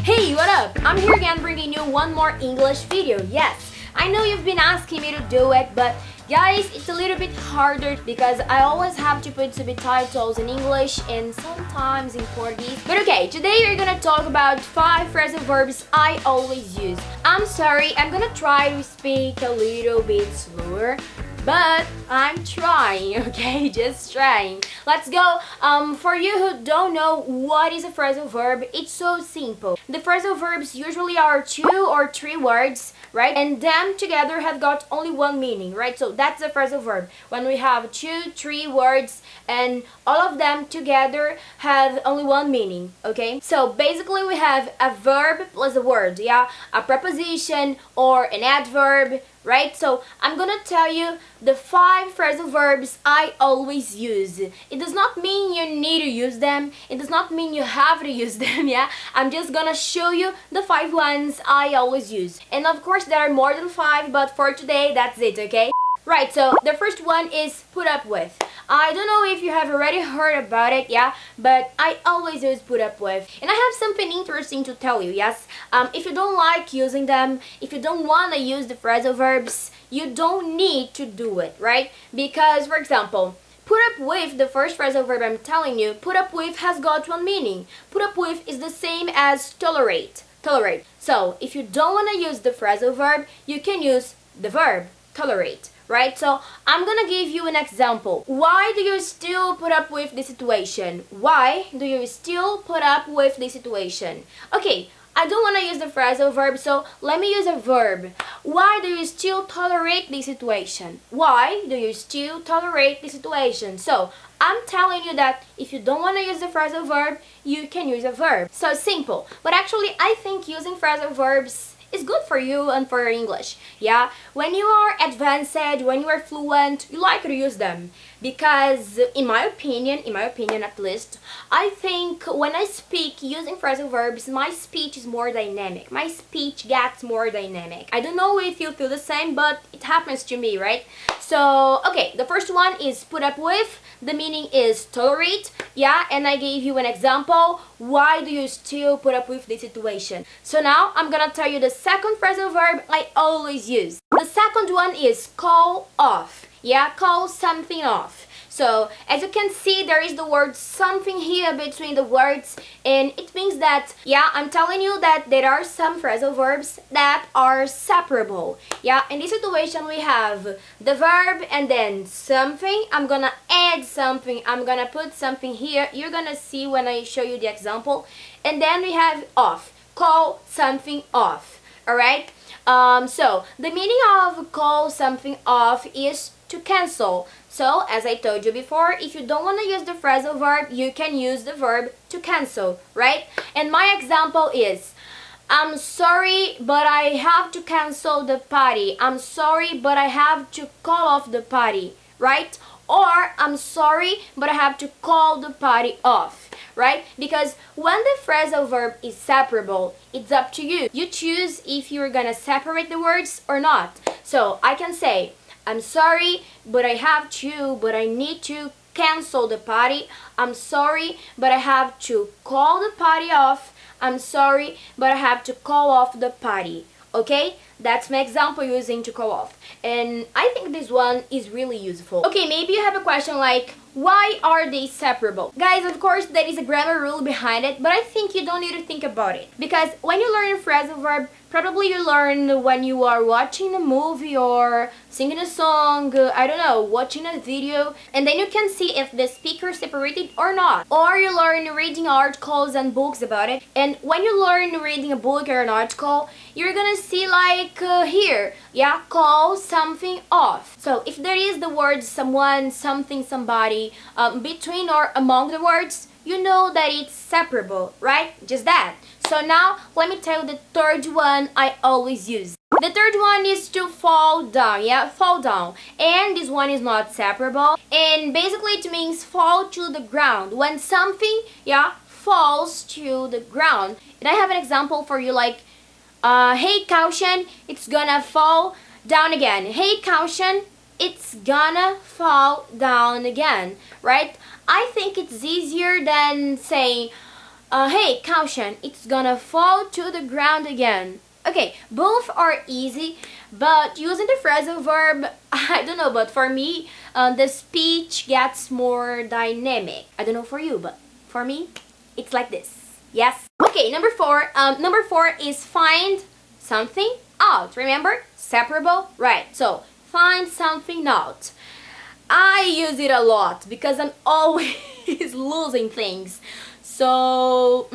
Hey, what up? I'm here again bringing you one more English video. Yes, I know you've been asking me to do it, but guys, it's a little bit harder because I always have to put subtitles in English and sometimes in Portuguese. But okay, today we're gonna talk about 5 phrasal verbs I always use. I'm sorry, I'm gonna try to speak a little bit slower, but I'm trying, okay? Just trying. Let's go. For you who don't know what is a phrasal verb, it's so simple. The phrasal verbs usually are 2 or 3 words, right? And them together have got only one meaning, right? So that's a phrasal verb. When we have 2, 3 words and all of them together have only one meaning, okay? So basically we have a verb plus a word, yeah? A preposition or an adverb, right? So I'm gonna tell you the 5 phrasal verbs I always use. It does not mean you need to use them. It does not mean you have to use them, yeah? I'm just gonna show you the 5 ones I always use. And of course there are more than 5, but for today that's it, okay? Right, so the first one is put up with. I don't know if you have already heard about it, yeah, but I always use put up with. And I have something interesting to tell you, yes? If you don't like using them, if you don't want to use the phrasal verbs, you don't need to do it, right? Because, for example, put up with, the first phrasal verb I'm telling you, put up with has got one meaning. Put up with is the same as tolerate. Tolerate. So, if you don't want to use the phrasal verb, you can use the verb, tolerate. Right? So I'm gonna give you an example. Why do you still put up with the situation? Why do you still put up with the situation? Okay, I don't want to use the phrasal verb, so let me use a verb. Why do you still tolerate the situation? Why do you still tolerate the situation? So I'm telling you that if you don't want to use the phrasal verb, you can use a verb. So simple. But actually, I think using phrasal verbs is good for you and for your English, yeah? When you are advanced, when you are fluent, you like to use them. Because in my opinion at least, I think when I speak using phrasal verbs, my speech is more dynamic. My speech gets more dynamic. I don't know if you feel the same, but it happens to me, right? So, okay, the first one is put up with. The meaning is tolerate, yeah? And I gave you an example. Why do you still put up with the situation? So now I'm gonna tell you the second phrasal verb I always use. The second one is call off. Yeah, call something off. So as you can see, there is the word something here between the words, and it means that, yeah, I'm telling you that there are some phrasal verbs that are separable. Yeah, in this situation we have the verb and then something. I'm gonna add something, I'm gonna put something here. You're gonna see when I show you the example. And then we have off, call something off. Alright? So the meaning of call something off is to cancel. So, as I told you before, if you don't want to use the phrasal verb, you can use the verb to cancel, right? And my example is, I'm sorry, but I have to cancel the party. I'm sorry, but I have to call off the party, right? Or, I'm sorry, but I have to call the party off, right? Because when the phrasal verb is separable, it's up to you. You choose if you're gonna separate the words or not. So, I can say, I'm sorry, but I need to cancel the party. I'm sorry, but I have to call the party off. I'm sorry, but I have to call off the party. Okay? That's my example using to call off. And I think this one is really useful. Okay, maybe you have a question like, why are they separable? Guys, of course, there is a grammar rule behind it, but I think you don't need to think about it. Because when you learn a phrasal verb, probably you learn when you are watching a movie or singing a song, I don't know, watching a video, and then you can see if the speaker separated or not. Or you learn reading articles and books about it, and when you learn reading a book or an article, you're gonna see like here, yeah, call something off. So if there is the word someone, something, somebody, between or among the words, you know that it's separable, right? Just that. So now, let me tell you the third one I always use. The third one is to fall down, yeah, fall down. And this one is not separable. And basically it means fall to the ground. When something, yeah, falls to the ground. And I have an example for you like, hey caution, it's gonna fall down again. Hey caution, it's gonna fall down again, right? I think it's easier than saying, hey, caution, it's gonna fall to the ground again. Okay, both are easy, but using the phrasal verb, I don't know, but for me, the speech gets more dynamic. I don't know for you, but for me, it's like this. Yes? Okay, number four. Number four is find something out. Remember? Separable? Right. So, find something out. I use it a lot because I'm always losing things. So,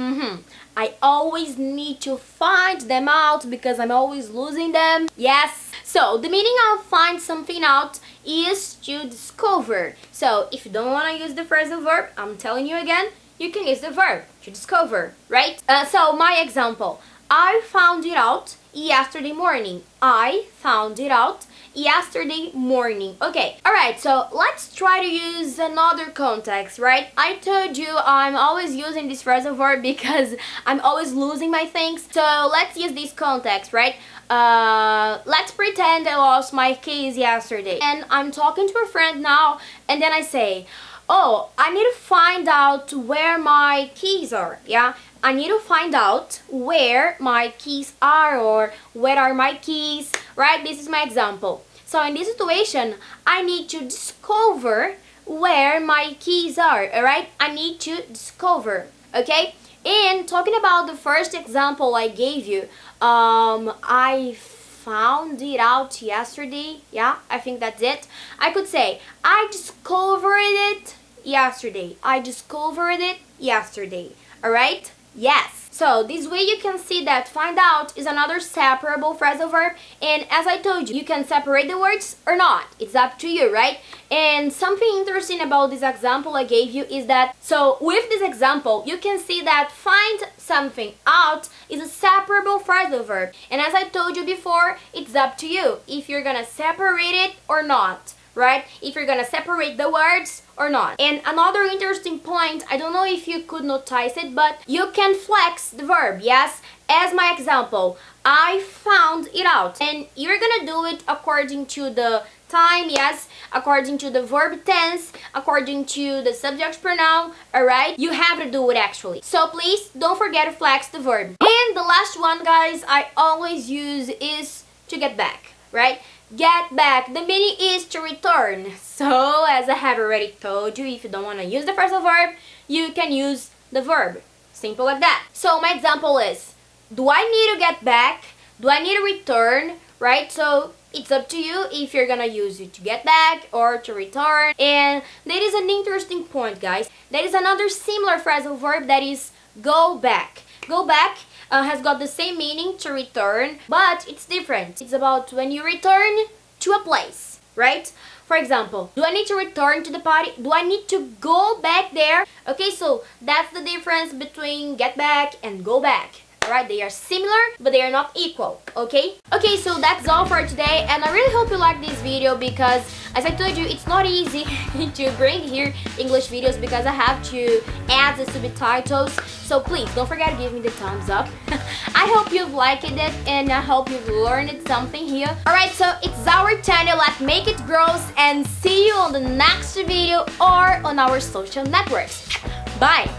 I always need to find them out because I'm always losing them. Yes. So, the meaning of find something out is to discover. So, if you don't want to use the phrasal verb, I'm telling you again, you can use the verb to discover, right? So, my example, I found it out yesterday morning. I found it out yesterday morning. Okay, alright, so let's try to use another context, right? I told you I'm always using this phrasal verb because I'm always losing my things. So let's use this context, right? Let's pretend I lost my keys yesterday and I'm talking to a friend now, and then I say, oh, I need to find out where my keys are. Yeah, I need to find out where my keys are, or where are my keys, right? This is my example. So in this situation, I need to discover where my keys are, alright? I need to discover, okay? And talking about the first example I gave you, I found it out yesterday. Yeah, I think that's it. I could say, I discovered it yesterday. I discovered it yesterday. Alright? Yes. So this way you can see that find out is another separable phrasal verb, and as I told you, you can separate the words or not. It's up to you, right? And something interesting about this example I gave you is that, so with this example, you can see that find something out is a separable phrasal verb. And as I told you before, it's up to you if you're gonna separate it or not, right? If you're gonna separate the words or not. And another interesting point, I don't know if you could notice it, but you can flex the verb, yes? As my example, I found it out. And you're gonna do it according to the time, yes? According to the verb tense, according to the subject pronoun, alright? You have to do it actually. So please, don't forget to flex the verb. And the last one, guys, I always use is to get back, right? Get back. The meaning is to return. So, as I have already told you, if you don't want to use the phrasal verb, you can use the verb. Simple like that. So, my example is, do I need to get back? Do I need to return? Right? So, it's up to you if you're gonna use it to get back or to return. And there is an interesting point, guys. There is another similar phrasal verb that is go back. Go back has got the same meaning, to return, but it's different. It's about when you return to a place, right? For example, do I need to return to the party? Do I need to go back there? Okay, so that's the difference between get back and go back. Alright, they are similar, but they are not equal, okay? Okay, so that's all for today, and I really hope you like this video because, as I told you, it's not easy to bring here English videos because I have to add the subtitles. So please, don't forget to give me the thumbs up. I hope you've liked it, and I hope you've learned something here. Alright, so it's our channel, let's make it grow, and see you on the next video or on our social networks. Bye!